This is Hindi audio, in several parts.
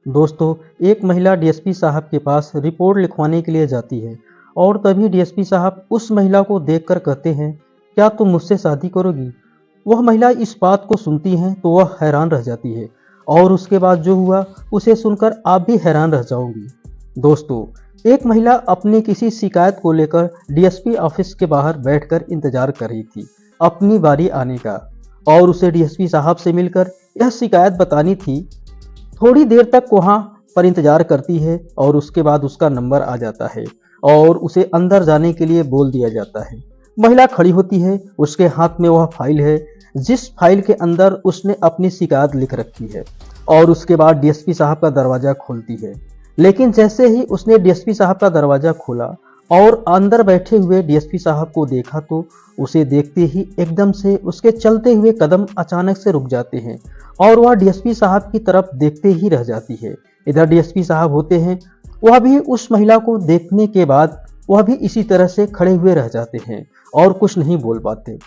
दोस्तों, एक महिला डीएसपी साहब के पास रिपोर्ट लिखवाने के लिए जाती है और तभी डीएसपी साहब उस महिला को देखकर कहते हैं, क्या तुम मुझसे शादी करोगी? वह महिला इस बात को सुनती है तो वह हैरान रह जाती है और उसके बाद जो हुआ उसे सुनकर आप भी हैरान रह जाओगी। दोस्तों, एक महिला अपनी किसी शिकायत को लेकर डीएसपी ऑफिस के बाहर बैठकर इंतजार कर रही थी अपनी बारी आने का, और उसे डीएसपी साहब से मिलकर यह शिकायत बतानी थी। थोड़ी देर तक वहां पर इंतजार करती है और उसके बाद उसका नंबर आ जाता है और उसे अंदर जाने के लिए बोल दिया जाता है। महिला खड़ी होती है, उसके हाथ में वह फाइल है जिस फाइल के अंदर उसने अपनी शिकायत लिख रखी है, और उसके बाद डीएसपी साहब का दरवाजा खोलती है। लेकिन जैसे ही उसने डीएसपी साहब का दरवाजा खोला और अंदर बैठे हुए डीएसपी साहब को देखा तो उसे देखते ही एकदम से उसके चलते हुए कदम अचानक से रुक जाते हैं और वह डीएसपी साहब की तरफ देखते ही रह जाती है। इधर डीएसपी साहब होते हैं, वह भी उस महिला को देखने के बाद वह भी इसी तरह से खड़े हुए रह जाते हैं और कुछ नहीं बोल पाते।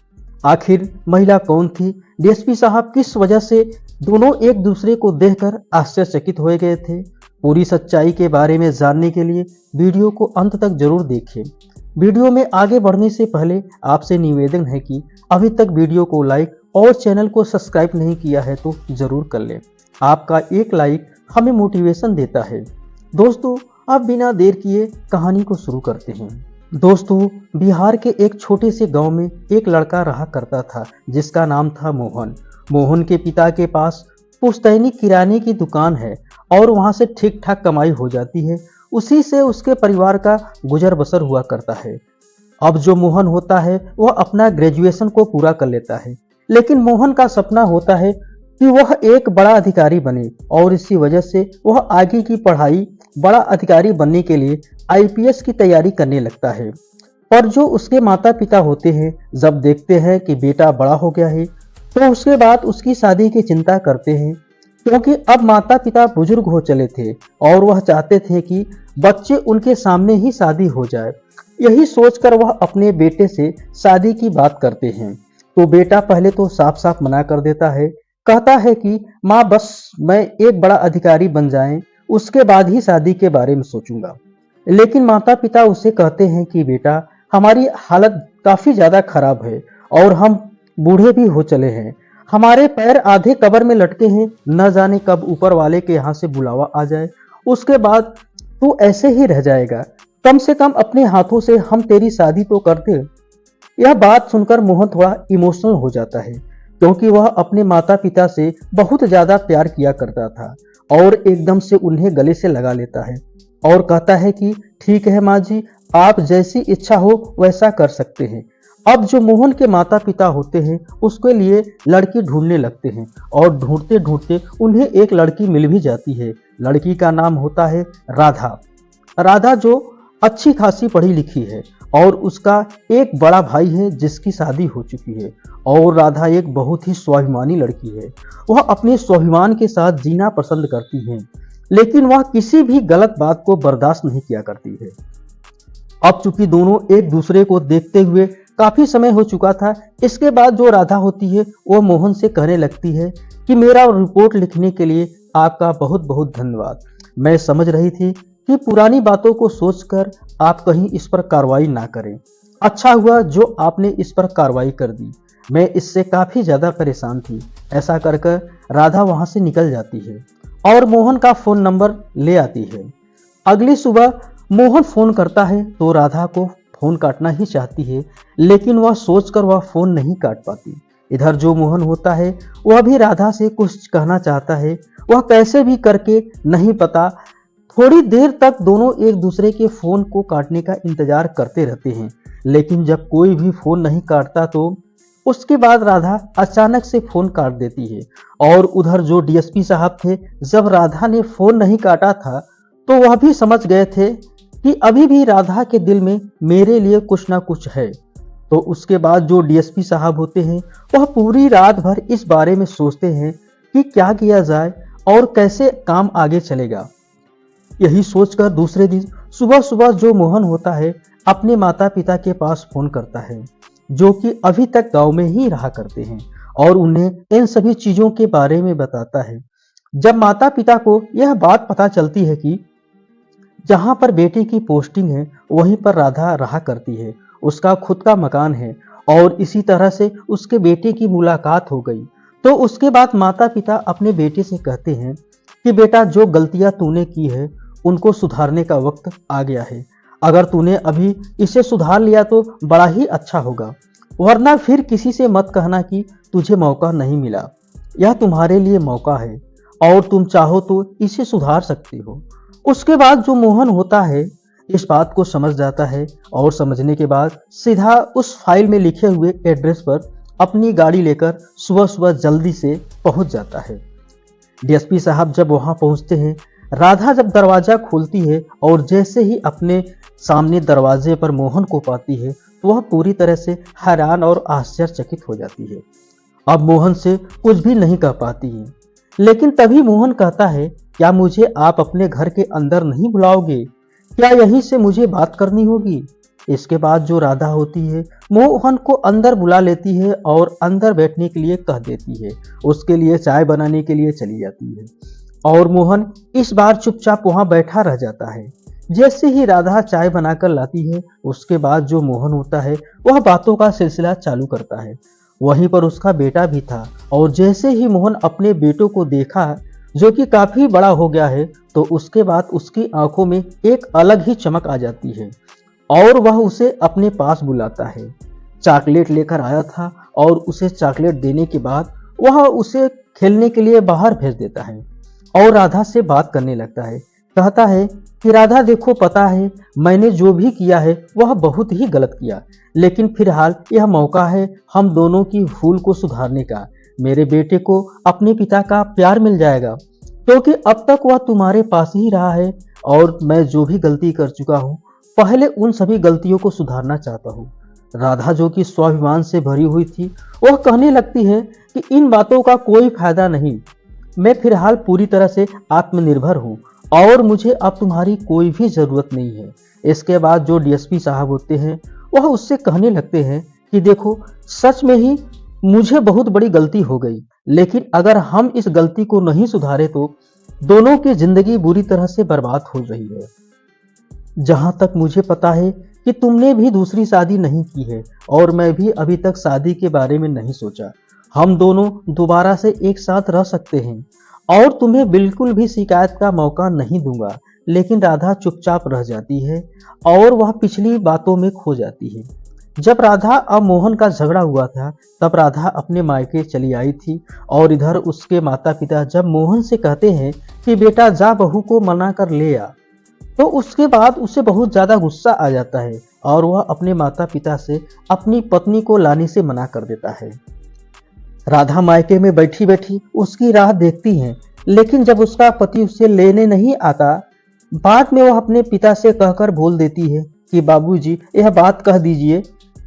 आखिर महिला कौन थी, डीएसपी साहब किस वजह से दोनों एक दूसरे को देखकर आश्चर्यचकित हो गए थे? पूरी सच्चाई के बारे में जानने के लिए वीडियो को अंत तक जरूर देखें। वीडियो में आगे बढ़ने से पहले आपसे निवेदन है कि अभी तक वीडियो को लाइक और चैनल को सब्सक्राइब नहीं किया है तो जरूर कर लें। आपका एक लाइक हमें मोटिवेशन देता है। दोस्तों, अब बिना देर किए कहानी को शुरू करते हैं। दोस्तों, बिहार के एक छोटे से गांव में एक लड़का रहा करता था जिसका नाम था मोहन। मोहन के पिता के पास पुश्तैनी किराने की दुकान है और वहां से ठीक ठाक कमाई हो जाती है। उसी से उसके परिवार का गुजर बसर हुआ करता है। अब जो मोहन होता है वह अपना ग्रेजुएशन को पूरा कर लेता है, लेकिन मोहन का सपना होता है कि वह एक बड़ा अधिकारी बने और इसी वजह से वह आगे की पढ़ाई बड़ा अधिकारी बनने के लिए आईपीएस की तैयारी करने लगता है। पर जो उसके माता पिता होते हैं जब देखते हैं कि बेटा बड़ा हो गया है तो उसके बाद उसकी शादी की चिंता करते हैं, क्योंकि अब माता पिता बुजुर्ग हो चले थे और वह चाहते थे कि बच्चे उनके सामने ही शादी हो जाए। यही सोचकर वह अपने बेटे से शादी की बात करते हैं तो बेटा पहले तो साफ साफ मना कर देता है। कहता है कि माँ, बस मैं एक बड़ा अधिकारी बन जाए उसके बाद ही शादी के बारे में सोचूंगा। लेकिन माता पिता उसे कहते हैं कि बेटा, हमारी हालत काफी ज्यादा खराब है और हम बूढ़े भी हो चले हैं, हमारे पैर आधे कब्र में लटके हैं, न जाने कब ऊपर वाले के यहाँ से बुलावा आ जाए, उसके बाद तू ऐसे ही रह जाएगा। कम से कम अपने हाथों से हम तेरी शादी तो कर दे। यह बात सुनकर मोहन थोड़ा इमोशनल हो जाता है, क्योंकि वह अपने माता पिता से बहुत ज्यादा प्यार किया करता था और एकदम से उन्हें गले से लगा लेता है और कहता है कि ठीक है माँ जी, आप जैसी इच्छा हो वैसा कर सकते हैं। अब जो मोहन के माता पिता होते हैं उसके लिए लड़की ढूंढने लगते हैं और ढूंढते ढूंढते उन्हें एक लड़की मिल भी जाती है। लड़की का नाम होता है राधा। राधा जो अच्छी खासी पढ़ी लिखी है और उसका एक बड़ा भाई है जिसकी शादी हो चुकी है, और राधा एक बहुत ही स्वाभिमानी लड़की है। वह अपने स्वाभिमान के साथ जीना पसंद करती है, लेकिन वह किसी भी गलत बात को बर्दाश्त नहीं किया करती है। अब चूंकि दोनों एक दूसरे को देखते हुए काफी समय हो चुका था, इसके बाद जो राधा होती है वो मोहन से कहने लगती है कि मेरा रिपोर्ट लिखने के लिए आपका बहुत बहुत धन्यवाद। मैं समझ रही थी कि पुरानी बातों को सोचकर आप कहीं इस पर कार्रवाई ना करें। अच्छा हुआ जो आपने इस पर कार्रवाई कर दी, मैं इससे काफी ज्यादा परेशान थी। ऐसा कर कर राधा वहां से निकल जाती है और मोहन का फोन नंबर ले आती है। अगली सुबह मोहन फोन करता है तो राधा को फोन काटना ही चाहती है, लेकिन वह सोचकर वह फोन नहीं काट पाती। इधर जो मोहन होता है वह भी राधा से कुछ कहना चाहता है, वह कैसे भी करके नहीं पता। थोड़ी देर तक दोनों एक दूसरे के फोन को काटने का इंतजार करते रहते हैं, लेकिन जब कोई भी फोन नहीं काटता तो उसके बाद राधा अचानक से फोन काट देती है। और उधर जो डीएसपी साहब थे, जब राधा ने फोन नहीं काटा था तो वह भी समझ गए थे कि अभी भी राधा के दिल में मेरे लिए कुछ ना कुछ है। तो उसके बाद जो डीएसपी साहब होते हैं वह पूरी रात भर इस बारे में सोचते हैं कि क्या किया जाए और कैसे काम आगे चलेगा। यही सोचकर दूसरे दिन सुबह सुबह जो मोहन होता है अपने माता पिता के पास फोन करता है, जो कि अभी तक गांव में ही रहा करते हैं, और उन्हें इन सभी चीजों के बारे में बताता है। जब माता पिता को यह बात पता चलती है कि जहां पर बेटे की पोस्टिंग है वहीं पर राधा रहा करती है, उसका खुद का मकान है और इसी तरह से उसके बेटे की मुलाकात हो गई, तो उसके बाद माता पिता अपने बेटे से कहते हैं कि बेटा, जो गलतियां तूने की है उनको सुधारने का वक्त आ गया है। अगर तूने अभी इसे सुधार लिया तो बड़ा ही अच्छा होगा, वरना फिर किसी से मत कहना कि तुझे मौका नहीं मिला। यह तुम्हारे लिए मौका है और तुम चाहो तो इसे सुधार सकती हो। उसके बाद जो मोहन होता है इस बात को समझ जाता है और समझने के बाद सीधा उस फाइल में लिखे हुए एड्रेस पर अपनी गाड़ी लेकर सुबह सुबह जल्दी से पहुंच जाता है। डीएसपी साहब जब वहां पहुंचते हैं, राधा जब दरवाजा खोलती है और जैसे ही अपने सामने दरवाजे पर मोहन को पाती है तो वह पूरी तरह से हैरान और आश्चर्यचकित हो जाती है। अब मोहन से कुछ भी नहीं कह पाती है, लेकिन तभी मोहन कहता है, क्या मुझे आप अपने घर के अंदर नहीं बुलाओगे? क्या यहीं से मुझे बात करनी होगी? इसके बाद जो राधा होती है मोहन को अंदर बुला लेती है और अंदर बैठने के लिए कह देती है, उसके लिए चाय बनाने के लिए चली जाती है और मोहन इस बार चुपचाप वहां बैठा रह जाता है। जैसे ही राधा चाय बनाकर लाती है उसके बाद जो मोहन होता है वह बातों का सिलसिला चालू करता है। वहीं पर उसका बेटा भी था और जैसे ही मोहन अपने बेटों को देखा जो कि काफी बड़ा हो गया है तो उसके बाद उसकी आंखों में एक अलग ही चमक आ जाती है और वह उसे अपने पास बुलाता है। चॉकलेट लेकर आया था और उसे चॉकलेट देने के बाद वह उसे खेलने के लिए बाहर भेज देता है और राधा से बात करने लगता है। कहता है कि राधा, देखो, पता है मैंने जो भी किया है वह बहुत ही गलत किया, लेकिन फिलहाल यह मौका है हम दोनों की भूल को सुधारने का। मेरे बेटे को अपने पिता का प्यार मिल जाएगा क्योंकि अब तक वह तुम्हारे पास ही रहा है और मैं जो भी गलती कर चुका हूँ पहले उन सभी गलतियों को सुधारना चाहता हूँ। राधा जो कि स्वाभिमान से भरी हुई थी वह कहने लगती है कि इन बातों का कोई फायदा नहीं, मैं फिलहाल पूरी तरह से आत्मनिर्भर हूँ और मुझे अब तुम्हारी कोई भी जरूरत नहीं है। इसके बाद जो डीएसपी साहब होते हैं वह उससे कहने लगते हैं कि देखो, सच में ही मुझे बहुत बड़ी गलती हो गई, लेकिन अगर हम इस गलती को नहीं सुधारे तो दोनों की जिंदगी बुरी तरह से बर्बाद हो रही है। जहां तक मुझे पता है कि तुमने भी दूसरी शादी नहीं की है और मैं भी अभी तक शादी के बारे में नहीं सोचा। हम दोनों दोबारा से एक साथ रह सकते हैं और तुम्हें बिल्कुल भी शिकायत का मौका नहीं दूंगा। लेकिन राधा चुपचाप रह जाती है और वह पिछली बातों में खो जाती है। जब राधा और मोहन का झगड़ा हुआ था तब राधा अपने मायके चली आई थी और इधर उसके माता पिता जब मोहन से कहते हैं कि बेटा जा, बहू को मना कर ले आ, तो उसके बाद उसे बहुत ज्यादा गुस्सा आ जाता है और वह अपने माता पिता से अपनी पत्नी को लाने से मना कर देता है। राधा मायके में बैठी बैठी उसकी राह देखती है, लेकिन जब उसका पति उसे लेने नहीं आता, बाद में वह अपने पिता से कहकर बोल देती है कि बाबूजी, यह बात कह दीजिए,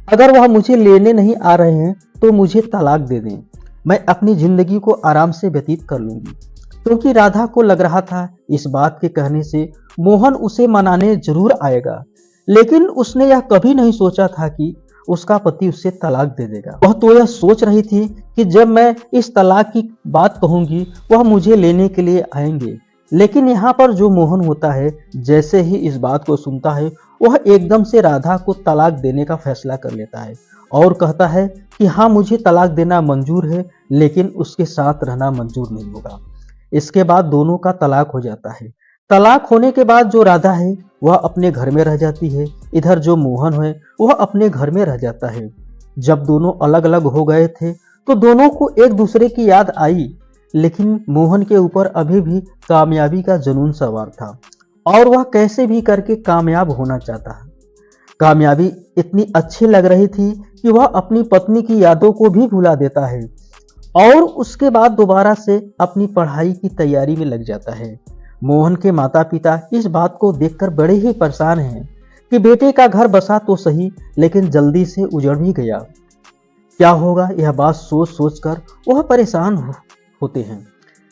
अगर वह मुझे लेने नहीं आ रहे हैं तो मुझे तलाक दे दें, मैं अपनी जिंदगी को आराम से व्यतीत कर लूंगी। क्योंकि राधा को लग रहा था इस बात के कहने से मोहन उसे मनाने जरूर आएगा, लेकिन उसने यह कभी नहीं सोचा था कि उसका पति उससे तलाक दे देगा। वह तो यह सोच रही थी कि जब मैं इस तलाक की बात कहूंगी वह मुझे लेने के लिए आएंगे, लेकिन यहाँ पर जो मोहन होता है जैसे ही इस बात को सुनता है वह एकदम से राधा को तलाक देने का फैसला कर लेता है और कहता है कि हाँ, मुझे तलाक देना मंजूर है, लेकिन उसके साथ रहना मंजूर नहीं होगा। इसके बाद दोनों का तलाक हो जाता है। तलाक होने के बाद जो राधा है वह अपने घर में रह जाती है, इधर जो मोहन है वह अपने घर में रह जाता है। जब दोनों अलग अलग हो गए थे तो दोनों को एक दूसरे की याद आई, लेकिन मोहन के ऊपर अभी भी कामयाबी का जुनून सवार था और वह कैसे भी करके कामयाब होना चाहता है। कामयाबी इतनी अच्छी लग रही थी कि वह अपनी पत्नी की यादों को भी भुला देता है और उसके बाद दोबारा से अपनी पढ़ाई की तैयारी में लग जाता है। मोहन के माता पिता इस बात को देखकर बड़े ही परेशान हैं कि बेटे का घर बसा तो सही, लेकिन जल्दी से उजड़ भी गया। क्या होगा यह बात सोच सोच कर वह परेशान होते हैं,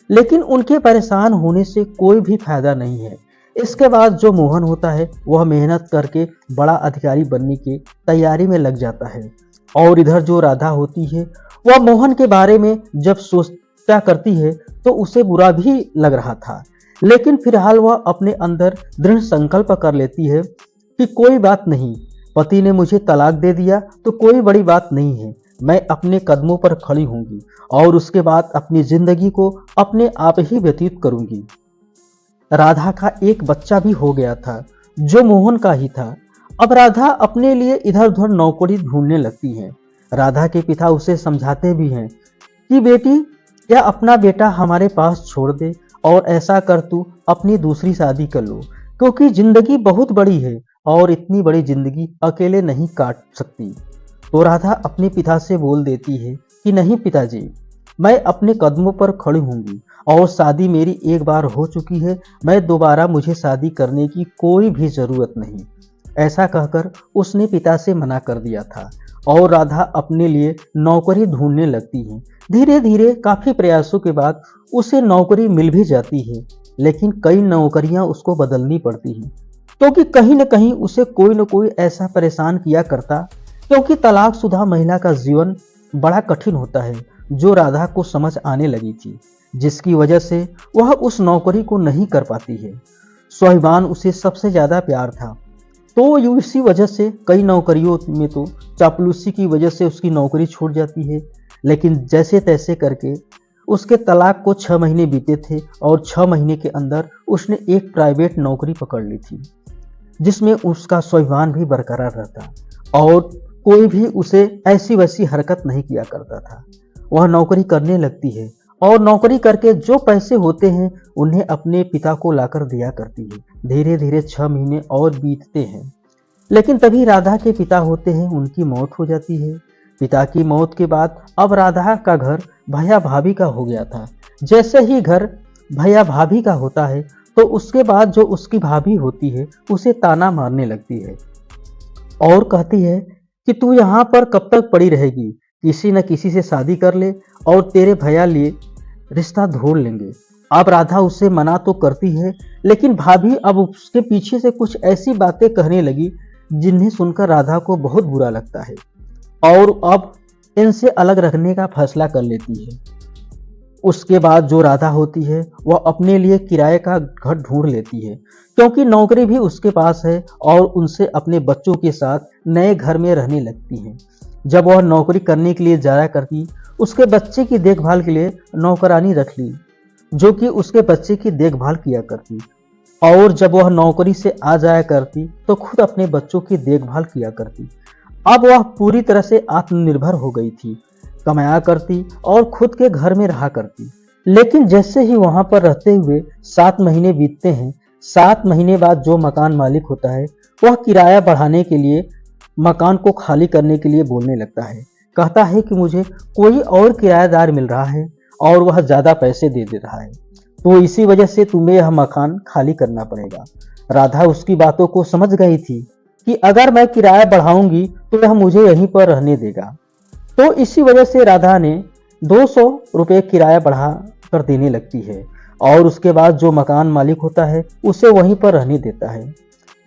लेकिन उनके परेशान होने से कोई भी फायदा नहीं है। इसके बाद जो मोहन होता है वह मेहनत करके बड़ा अधिकारी बनने की तैयारी में लग जाता है और इधर जो राधा होती है वह मोहन के बारे में जब सोच क्या करती है तो उसे बुरा भी लग रहा था, लेकिन फिलहाल वह अपने अंदर दृढ़ संकल्प कर लेती है कि कोई बात नहीं, पति ने मुझे तलाक दे दिया तो कोई बड़ी बात नहीं है, मैं अपने कदमों पर खड़ी होंगी और उसके बाद अपनी जिंदगी को अपने आप ही व्यतीत करूंगी। राधा का एक बच्चा भी हो गया था जो मोहन का ही था। अब राधा अपने लिए इधर उधर नौकरी ढूंढने लगती है। राधा के पिता उसे समझाते भी हैं कि बेटी, या अपना बेटा हमारे पास छोड़ दे और ऐसा कर तू अपनी दूसरी शादी कर लो, क्योंकि जिंदगी बहुत बड़ी है और इतनी बड़ी जिंदगी अकेले नहीं काट सकती। तो राधा अपने पिता से बोल देती है कि नहीं पिताजी, मैं अपने कदमों पर खड़ी होंगी और शादी मेरी एक बार हो चुकी है, मैं दोबारा मुझे शादी करने की कोई भी जरूरत नहीं। ऐसा कहकर उसने पिता से मना कर दिया था और राधा अपने लिए नौकरी ढूंढने लगती है। धीरे धीरे काफी प्रयासों के बाद उसे नौकरी मिल भी जाती है, लेकिन कई नौकरियां उसको बदलनी पड़ती हैं, क्योंकि कहीं न कहीं उसे कोई न कोई ऐसा परेशान किया करता, क्योंकि तलाकशुदा महिला का जीवन बड़ा कठिन होता है, जो राधा को समझ आने लगी थी, जिसकी वजह से वह उस नौकरी को नहीं कर पाती है। स्वाभिमान उसे सबसे ज्यादा प्यार था, तो इसी वजह से कई नौकरियों में तो चापलूसी की वजह से उसकी नौकरी छूट जाती है। लेकिन जैसे तैसे करके उसके तलाक को 6 महीने बीते थे और 6 महीने के अंदर उसने एक प्राइवेट नौकरी पकड़ ली थी, जिसमें उसका स्वाभिमान भी बरकरार रहता और कोई भी उसे ऐसी वैसी हरकत नहीं किया करता था। वह नौकरी करने लगती है और नौकरी करके जो पैसे होते हैं उन्हें अपने पिता को लाकर दिया करती है। धीरे धीरे 6 महीने और बीतते हैं, लेकिन तभी राधा के पिता होते हैं उनकी मौत हो जाती है। पिता की मौत के बाद अब राधा का घर भैया भाभी का हो गया था। जैसे ही घर भैया भाभी का होता है तो उसके बाद जो उसकी भाभी होती है उसे ताना मारने लगती है और कहती है कि तू यहाँ पर कब तक पड़ी रहेगी, किसी न किसी से शादी कर ले और तेरे भैया लिए रिश्ता ढूंढ लेंगे। अब राधा उसे मना तो करती है, लेकिन भाभी अब उसके पीछे से कुछ ऐसी बातें कहने लगी जिन्हें सुनकर राधा को बहुत बुरा लगता है और अब इनसे अलग रखने का फैसला कर लेती है। उसके बाद जो राधा होती है वह अपने लिए किराए का घर ढूंढ लेती है, क्योंकि नौकरी भी उसके पास है और उनसे अपने बच्चों के साथ नए घर में रहने लगती है। जब वह नौकरी करने के लिए जाया करती, उसके बच्चे की देखभाल के लिए नौकरानी रख ली, जो कि उसके बच्चे की देखभाल किया करती, और जब वह नौकरी से आ जाया करती तो खुद अपने बच्चों की देखभाल किया करती। अब वह पूरी तरह से आत्मनिर्भर हो गई थी, कमाया करती और खुद के घर में रहा करती। लेकिन जैसे ही वहां पर रहते हुए 7 महीने बीतते हैं, 7 महीने बाद जो मकान मालिक होता है वह किराया बढ़ाने के लिए मकान को खाली करने के लिए बोलने लगता है। कहता है कि मुझे कोई और किराएदार मिल रहा है और वह ज्यादा पैसे दे रहा है, तो इसी वजह से तुम्हें यह मकान खाली करना पड़ेगा। राधा उसकी बातों को समझ गई थी कि अगर मैं किराया बढ़ाऊंगी तो यह मुझे यहीं पर रहने देगा, तो इसी वजह से राधा ने 200 रुपये किराया बढ़ा कर देने लगती है और उसके बाद जो मकान मालिक होता है उसे वहीं पर रहने देता है।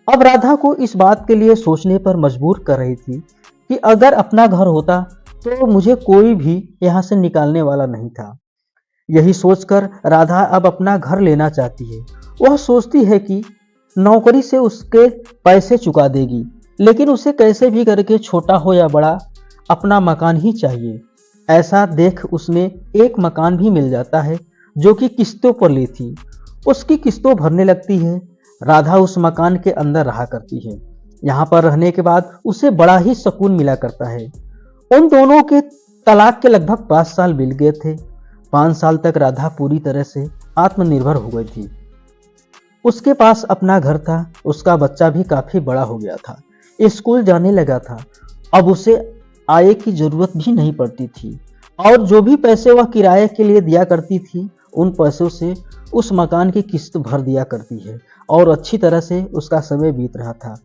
अब राधा को इस बात के लिए सोचने पर मजबूर कर रही थी कि अगर अपना घर होता तो मुझे कोई भी यहाँ से निकालने वाला नहीं था। यही सोचकर राधा अब अपना घर लेना चाहती है। वह सोचती है कि नौकरी से उसके पैसे चुका देगी, लेकिन उसे कैसे भी करके छोटा हो या बड़ा अपना मकान ही चाहिए। ऐसा देख उसने एक मकान भी मिल जाता है जो कि किस्तों पर ली थी। उसकी किस्तों भरने लगती है। राधा उस मकान के अंदर रहा करती है। यहाँ पर रहने के बाद उसे बड़ा ही सुकून मिला करता है। उन दोनों के तलाक के लगभग 5 साल बीत गए थे। 5 साल तक राधा पूरी तरह से आत्मनिर्भर हो गई थी। उसके पास अपना घर था, उसका बच्चा भी काफी बड़ा हो गया था, स्कूल जाने लगा था। अब उसे आय की जरूरत भी नहीं पड़ती थी और जो भी पैसे वह किराए के लिए दिया करती थी उन पैसों से उस मकान की किस्त भर दिया करती है और अच्छी तरह से उसका समय बीत रहा था।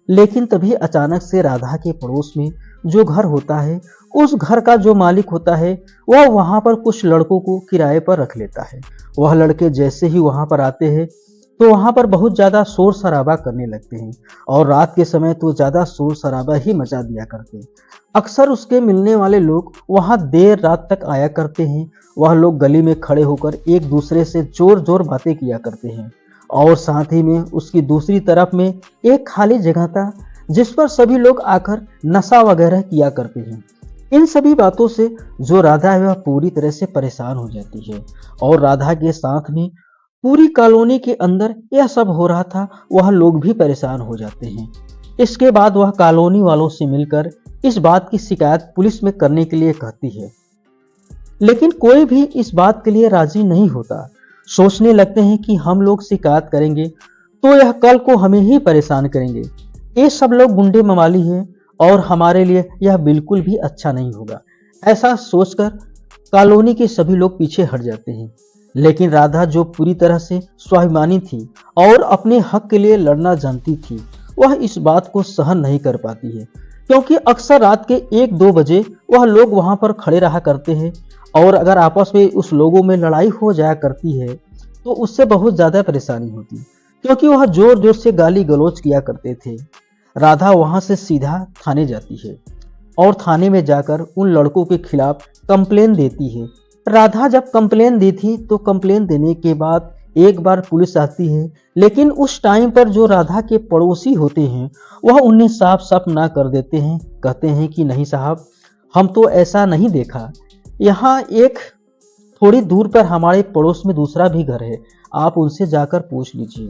लेकिन तभी अचानक से राधा के पड़ोस में जो घर होता है, उस घर का जो मालिक होता है वह वहां पर कुछ लड़कों को किराए पर रख लेता है। वह लड़के जैसे ही वहां पर आते हैं तो वहाँ पर बहुत ज़्यादा शोर शराबा करने लगते हैं और रात के समय तो ज़्यादा शोर शराबा ही मचा दिया करते हैं। अक्सर उसके मिलने वाले लोग वहाँ देर रात तक आया करते हैं। वह लोग गली में खड़े होकर एक दूसरे से जोर जोर बातें किया करते हैं और साथ ही में उसकी दूसरी तरफ में एक खाली जगह था जिस पर सभी लोग आकर नशा वगैरह किया करते हैं। इन सभी बातों से जो राधा है वह पूरी तरह से परेशान हो जाती है और राधा के साथ में पूरी कॉलोनी के अंदर यह सब हो रहा था, वह लोग भी परेशान हो जाते हैं। इसके बाद वह कॉलोनी वालों से मिलकर इस बात की शिकायत पुलिस में करने के लिए कहती है, लेकिन कोई भी इस बात के लिए राजी नहीं होता। सोचने लगते हैं कि हम लोग शिकायत करेंगे तो यह कल को हमें ही परेशान करेंगे। ये सब लोग गुंडे मवाली हैं और हमारे लिए यह बिल्कुल भी अच्छा नहीं होगा। ऐसा सोचकर कॉलोनी के सभी लोग पीछे हट जाते हैं। लेकिन राधा जो पूरी तरह से स्वाभिमानी थी और अपने हक के लिए लड़ना जानती थी, वह इस बात को सहन नहीं कर पाती है, क्योंकि अक्सर रात के 1-2 बजे वह लोग वहां पर खड़े रहा करते हैं और अगर आपस में उस लोगों में लड़ाई हो जाया करती है तो उससे बहुत ज़्यादा परेशानी होती, क्योंकि वह जोर जोर से गाली गलौज किया करते थे। राधा वहां से सीधा थाने जाती है और थाने में जाकर उन लड़कों के खिलाफ कंप्लेन देती है। राधा जब कंप्लेन दी थी तो कंप्लेन देने के बाद एक बार पुलिस आती है, लेकिन उस टाइम पर जो राधा के पड़ोसी होते हैं वह उन्हें साफ साफ ना कर देते हैं। कहते हैं कि नहीं साहब, हम तो ऐसा नहीं देखा, यहाँ एक थोड़ी दूर पर हमारे पड़ोस में दूसरा भी घर है, आप उनसे जाकर पूछ लीजिए।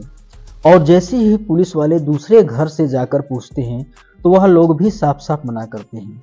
और जैसे ही पुलिस वाले दूसरे घर से जाकर पूछते हैं तो वह लोग भी साफ साफ मना करते हैं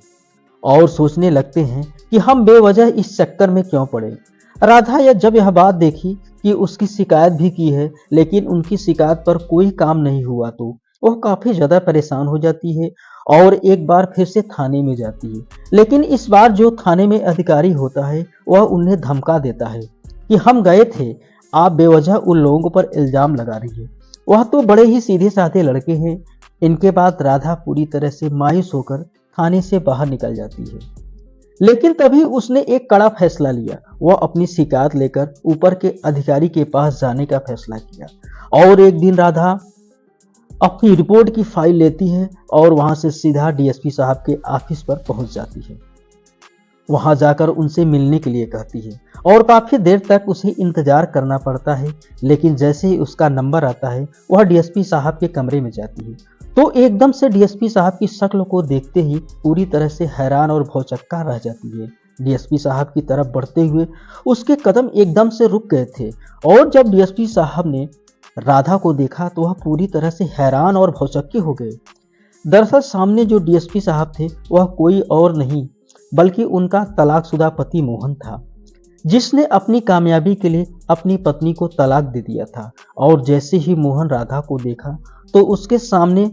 और सोचने लगते हैं कि हम बेवजह इस चक्कर में क्यों पड़े। राधा जब यह बात देखी कि उसकी शिकायत भी की है लेकिन उनकी शिकायत पर कोई काम नहीं हुआ तो वह काफ़ी ज़्यादा परेशान हो जाती है और एक बार फिर से थाने में जाती है। लेकिन इस बार जो थाने में अधिकारी होता है वह उन्हें धमका देता है कि हम गए थे, आप बेवजह उन लोगों पर इल्ज़ाम लगा रही है। वह तो बड़े ही सीधे साधे लड़के हैं। इनके बाद राधा पूरी तरह से मायूस होकर थाने से बाहर निकल जाती है। लेकिन तभी उसने एक कड़ा फैसला लिया। वह अपनी शिकायत लेकर ऊपर के अधिकारी के पास जाने का फैसला किया और एक दिन राधा अपनी रिपोर्ट की फाइल लेती है और वहां से सीधा डीएसपी साहब के ऑफिस पर पहुंच जाती है। वहां जाकर उनसे मिलने के लिए कहती है और काफी देर तक उसे इंतजार करना पड़ता है। लेकिन जैसे ही उसका नंबर आता है वह डीएसपी साहब के कमरे में जाती है तो एकदम से डीएसपी साहब की शक्ल को देखते ही पूरी तरह से हैरान और भौचक्का रह जाती है। डीएसपी साहब की तरफ बढ़ते हुए उसके कदम एकदम से रुक गए थे और जब डीएसपी साहब ने राधा को देखा तो वह पूरी तरह से हैरान और भौचक्के हो गए। दरअसल सामने जो डीएसपी साहब थे वह कोई और नहीं बल्कि उनका तलाकशुदा पति मोहन था, जिसने अपनी कामयाबी के लिए अपनी पत्नी को तलाक दे दिया था। और जैसे ही मोहन राधा को देखा तो उसके सामने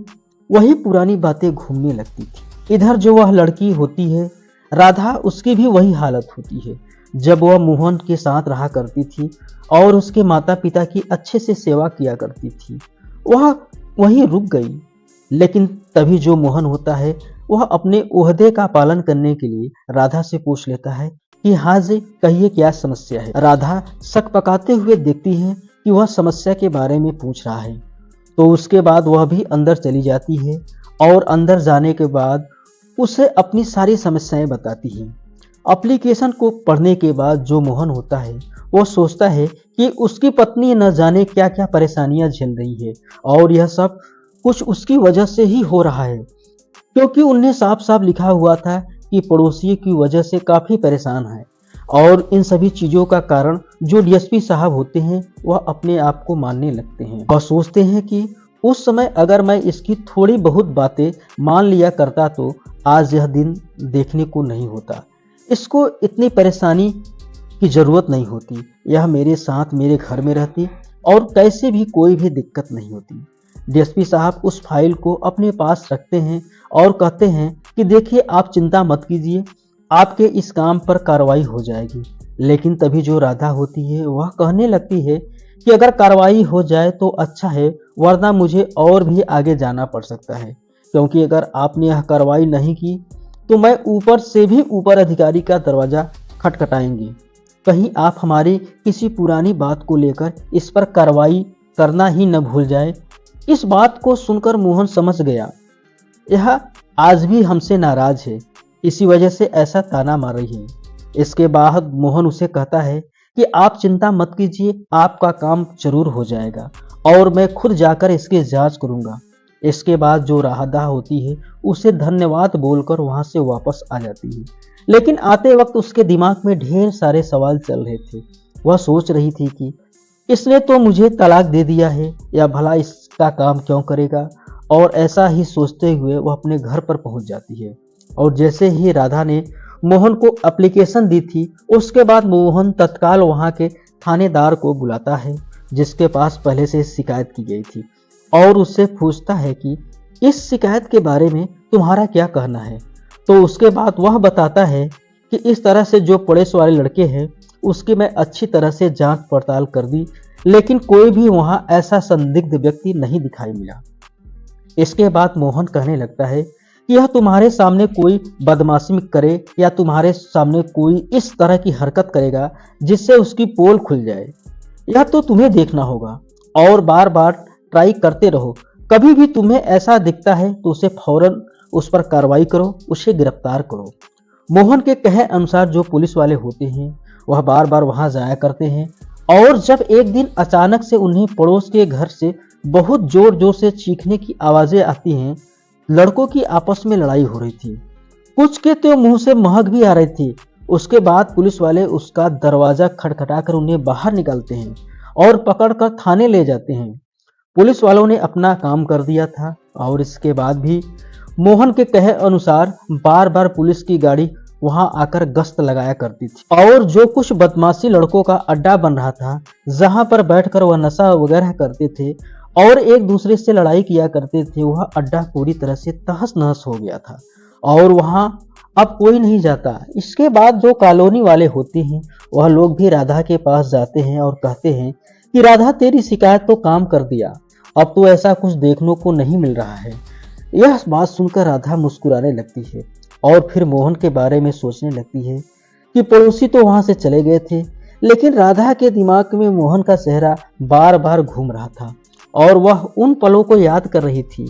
वही पुरानी बातें घूमने लगती थी। इधर जो वह लड़की होती है राधा, उसकी भी वही हालत होती है। जब वह मोहन के साथ रहा करती थी और उसके माता पिता की अच्छे से सेवा किया करती थी, वह वहीं रुक गई। लेकिन तभी जो मोहन होता है वह अपने ओहदे का पालन करने के लिए राधा से पूछ लेता है कि हाँ जी, कहिए क्या समस्या है। राधा शक पकाते हुए देखती है कि वह समस्या के बारे में पूछ रहा है, तो उसके बाद वह भी अंदर चली जाती है और अंदर जाने के बाद उसे अपनी सारी समस्याएं बताती है। एप्लीकेशन को पढ़ने के बाद जो मोहन होता है वह सोचता है कि उसकी पत्नी न जाने क्या क्या परेशानियां झेल रही है और यह सब कुछ उसकी वजह से ही हो रहा है, क्योंकि उन्हें साफ साफ लिखा हुआ था कि पड़ोसी की वजह से काफ़ी परेशान है। और इन सभी चीज़ों का कारण जो डीएसपी साहब होते हैं वह अपने आप को मानने लगते हैं और सोचते हैं कि उस समय अगर मैं इसकी थोड़ी बहुत बातें मान लिया करता तो आज यह दिन देखने को नहीं होता, इसको इतनी परेशानी की ज़रूरत नहीं होती, यह मेरे साथ मेरे घर में रहती और कैसे भी कोई भी दिक्कत नहीं होती। डीएसपी साहब उस फाइल को अपने पास रखते हैं और कहते हैं कि देखिए, आप चिंता मत कीजिए, आपके इस काम पर कार्रवाई हो जाएगी। लेकिन तभी जो राधा होती है वह कहने लगती है कि अगर कार्रवाई हो जाए तो अच्छा है, वरना मुझे और भी आगे जाना पड़ सकता है, क्योंकि अगर आपने यह कार्रवाई नहीं की तो मैं ऊपर से भी ऊपर अधिकारी का दरवाज़ा खटखटाएंगे। कहीं आप हमारी किसी पुरानी बात को लेकर इस पर कार्रवाई करना ही न भूल जाए। इस बात को सुनकर मोहन समझ गया, यह आज भी हमसे नाराज है, इसी वजह से ऐसा ताना मार रही है। इसके बाद मोहन उसे कहता है कि आप चिंता मत कीजिए, आपका काम जरूर हो जाएगा और मैं खुद जाकर इसकी जांच करूंगा। इसके बाद जो राधा होती है उसे धन्यवाद बोलकर वहां से वापस आ जाती है। लेकिन आते वक्त उसके दिमाग में ढेर सारे सवाल चल रहे थे। वह सोच रही थी कि इसने तो मुझे तलाक दे दिया है, या भला इसका काम क्यों करेगा। और ऐसा ही सोचते हुए वह अपने घर पर पहुंच जाती है। और जैसे ही राधा ने मोहन को एप्लीकेशन दी थी, उसके बाद मोहन तत्काल वहां के थानेदार को बुलाता है जिसके पास पहले से शिकायत की गई थी, और उससे पूछता है कि इस शिकायत के बारे में तुम्हारा क्या कहना है। तो उसके बाद वह बताता है कि इस तरह से जो पड़ोस वाले लड़के हैं उसकी मैं अच्छी तरह से जांच पड़ताल कर दी, लेकिन कोई भी वहां ऐसा संदिग्ध व्यक्ति नहीं दिखाई मिला। इसके बाद मोहन कहने लगता है कि यह तुम्हारे सामने कोई बदमाशी करे या तुम्हारे सामने कोई इस तरह की हरकत करेगा जिससे उसकी पोल खुल जाए, यह तो तुम्हें देखना होगा और बार बार ट्राई करते रहो। कभी भी तुम्हें ऐसा दिखता है तो उसे फौरन उस पर कार्रवाई करो, उसे गिरफ्तार करो। मोहन के कहे अनुसार जो पुलिस वाले होते हैं वह बार बार वहां जाया करते हैं, और जब एक दिन अचानक से उन्हें पड़ोस के घर से बहुत जोर जोर से चीखने की आवाजें आती हैं। लड़कों की आपस में लड़ाई हो रही थी, कुछ के तो मुंह से महक भी आ रही थी। उसके बाद पुलिस वाले उसका दरवाजा खटखटाकर उन्हें बाहर निकालते हैं और पकड़कर थाने ले जाते हैं। पुलिस वालों ने अपना काम कर दिया था, और इसके बाद भी मोहन के कहे अनुसार बार बार पुलिस की गाड़ी वहां आकर गश्त लगाया करती थी, और जो कुछ बदमाशी लड़कों का अड्डा बन रहा था, जहां पर बैठकर वह नशा वगैरह करते थे और एक दूसरे से लड़ाई किया करते थे, वह अड्डा पूरी तरह से तहस नहस हो गया था और वहां अब कोई नहीं जाता। इसके बाद जो कॉलोनी वाले होते हैं वह लोग भी राधा के पास जाते हैं और कहते हैं कि राधा तेरी शिकायत तो काम कर दिया, अब तो ऐसा कुछ देखने को नहीं मिल रहा है। यह बात सुनकर राधा मुस्कुराने लगती है और फिर मोहन के बारे में सोचने लगती है कि पड़ोसी तो वहां से चले गए थे, लेकिन राधा के दिमाग में मोहन का चेहरा बार बार घूम रहा था और वह उन पलों को याद कर रही थी।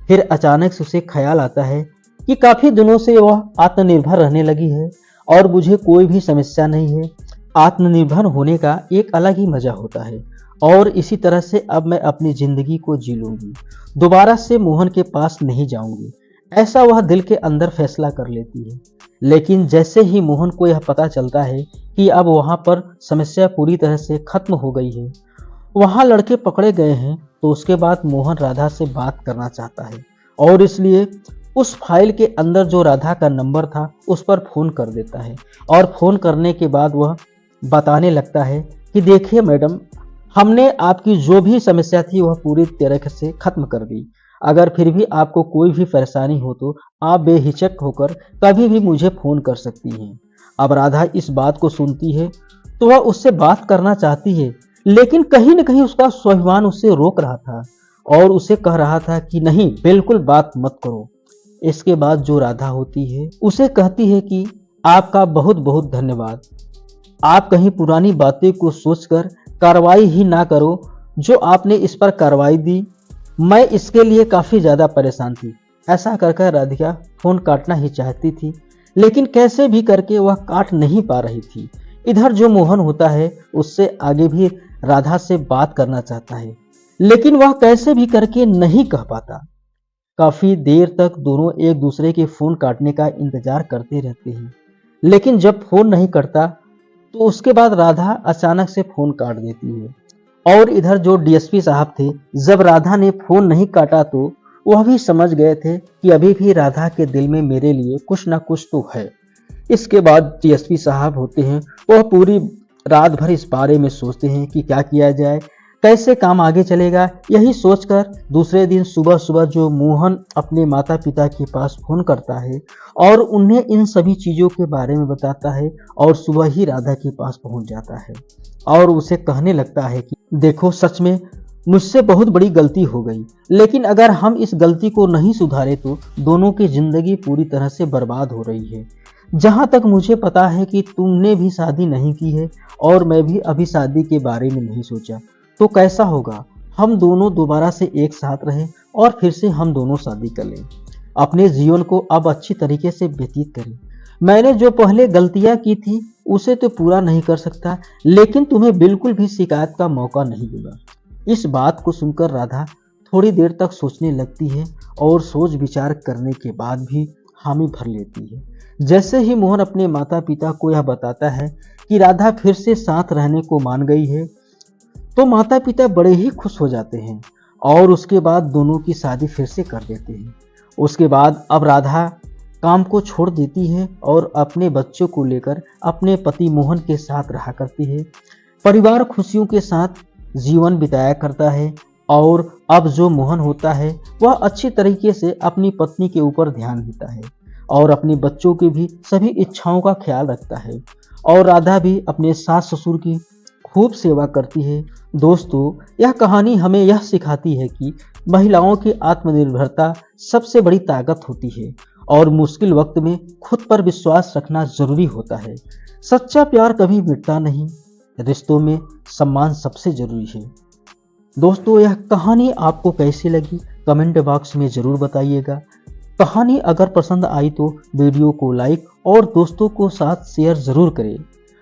फिर अचानक से उसे ख्याल आता है कि काफी दिनों से वह आत्मनिर्भर रहने लगी है और मुझे कोई भी समस्या नहीं है। आत्मनिर्भर होने का एक अलग ही मजा होता है, और इसी तरह से अब मैं अपनी जिंदगी को जी लूंगी, दोबारा से मोहन के पास नहीं जाऊंगी, ऐसा वह दिल के अंदर फैसला कर लेती है। लेकिन जैसे ही मोहन को यह पता चलता है कि अब वहां पर समस्या पूरी तरह से खत्म हो गई है, वहां लड़के पकड़े गए हैं, तो उसके बाद मोहन राधा से बात करना चाहता है और इसलिए उस फाइल के अंदर जो राधा का नंबर था उस पर फोन कर देता है। और फोन करने के बाद वह बताने लगता है कि देखिए मैडम, हमने आपकी जो भी समस्या थी वह पूरी तरह से खत्म कर दी। अगर फिर भी आपको कोई भी परेशानी हो तो आप बेहिचक होकर कभी भी मुझे फोन कर सकती हैं। अब राधा इस बात को सुनती है तो वह उससे बात करना चाहती है, लेकिन कहीं न कहीं उसका स्वाभिमान उससे रोक रहा था और उसे कह रहा था कि नहीं, बिल्कुल बात मत करो। इसके बाद जो राधा होती है उसे कहती है कि आपका बहुत बहुत धन्यवाद, आप कहीं पुरानी बातें को सोचकर कार्रवाई ही ना करो। जो आपने इस पर कार्रवाई दी, मैं इसके लिए काफी ज्यादा परेशान थी। ऐसा कर राधिका फोन काटना ही चाहती थी, लेकिन कैसे भी करके वह काट नहीं पा रही थी। इधर जो मोहन होता है उससे आगे भी राधा से बात करना चाहता है, लेकिन वह कैसे भी करके नहीं कह पाता। काफी देर तक दोनों एक दूसरे के फोन काटने का इंतजार करते रहते हैं, लेकिन जब फोन नहीं करता तो उसके बाद राधा अचानक से फोन काट देती है। और इधर जो डीएसपी साहब थे, जब राधा ने फोन नहीं काटा तो वह भी समझ गए थे कि अभी भी राधा के दिल में मेरे लिए कुछ ना कुछ तो है। इसके बाद डीएसपी साहब होते हैं, वह पूरी रात भर इस बारे में सोचते हैं कि क्या किया जाए, कैसे काम आगे चलेगा। यही सोचकर दूसरे दिन सुबह सुबह जो मोहन अपने माता पिता के पास फोन करता है और उन्हें इन सभी चीज़ों के बारे में बताता है, और सुबह ही राधा के पास पहुंच जाता है और उसे कहने लगता है कि देखो, सच में मुझसे बहुत बड़ी गलती हो गई, लेकिन अगर हम इस गलती को नहीं सुधारे तो दोनों की जिंदगी पूरी तरह से बर्बाद हो रही है। जहां तक मुझे पता है कि तुमने भी शादी नहीं की है और मैं भी अभी शादी के बारे में नहीं सोचा, तो कैसा होगा, हम दोनों दोबारा से एक साथ रहें और फिर से हम दोनों शादी कर लें। अपने जीवन को अब अच्छी तरीके से व्यतीत करें। मैंने जो पहले गलतियां की थी उसे तो पूरा नहीं कर सकता, लेकिन तुम्हें बिल्कुल भी शिकायत का मौका नहीं दूंगा। इस बात को सुनकर राधा थोड़ी देर तक सोचने लगती है और सोच विचार करने के बाद भी हामी भर लेती है। जैसे ही मोहन अपने माता पिता को यह बताता है कि राधा फिर से साथ रहने को मान गई है, तो माता पिता बड़े ही खुश हो जाते हैं और उसके बाद दोनों की शादी फिर से कर देते हैं। उसके बाद अब राधा काम को छोड़ देती है और अपने बच्चों को लेकर अपने पति मोहन के साथ रहा करती है। परिवार खुशियों के साथ जीवन बिताया करता है और अब जो मोहन होता है वह अच्छी तरीके से अपनी पत्नी के ऊपर ध्यान देता है और अपने बच्चों की भी सभी इच्छाओं का ख्याल रखता है और राधा भी अपने सास ससुर की खूब सेवा करती है। दोस्तों, यह कहानी हमें यह सिखाती है कि महिलाओं की आत्मनिर्भरता सबसे बड़ी ताकत होती है और मुश्किल वक्त में खुद पर विश्वास रखना जरूरी होता है। सच्चा प्यार कभी मिटता नहीं, रिश्तों में सम्मान सबसे जरूरी है। दोस्तों, यह कहानी आपको कैसी लगी कमेंट बॉक्स में ज़रूर बताइएगा। कहानी अगर पसंद आई तो वीडियो को लाइक और दोस्तों को साथ शेयर ज़रूर करें।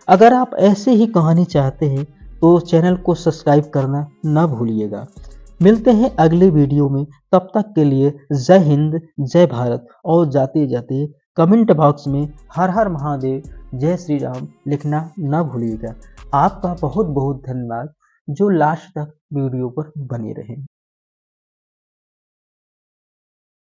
अगर आप ऐसे ही कहानी चाहते हैं तो चैनल को सब्सक्राइब करना न भूलिएगा। मिलते हैं अगले वीडियो में, तब तक के लिए जय हिंद, जय भारत और जाते जाते कमेंट बॉक्स में हर हर महादेव, जय श्री राम लिखना न भूलिएगा। आपका बहुत बहुत धन्यवाद जो लास्ट तक वीडियो पर बने रहें।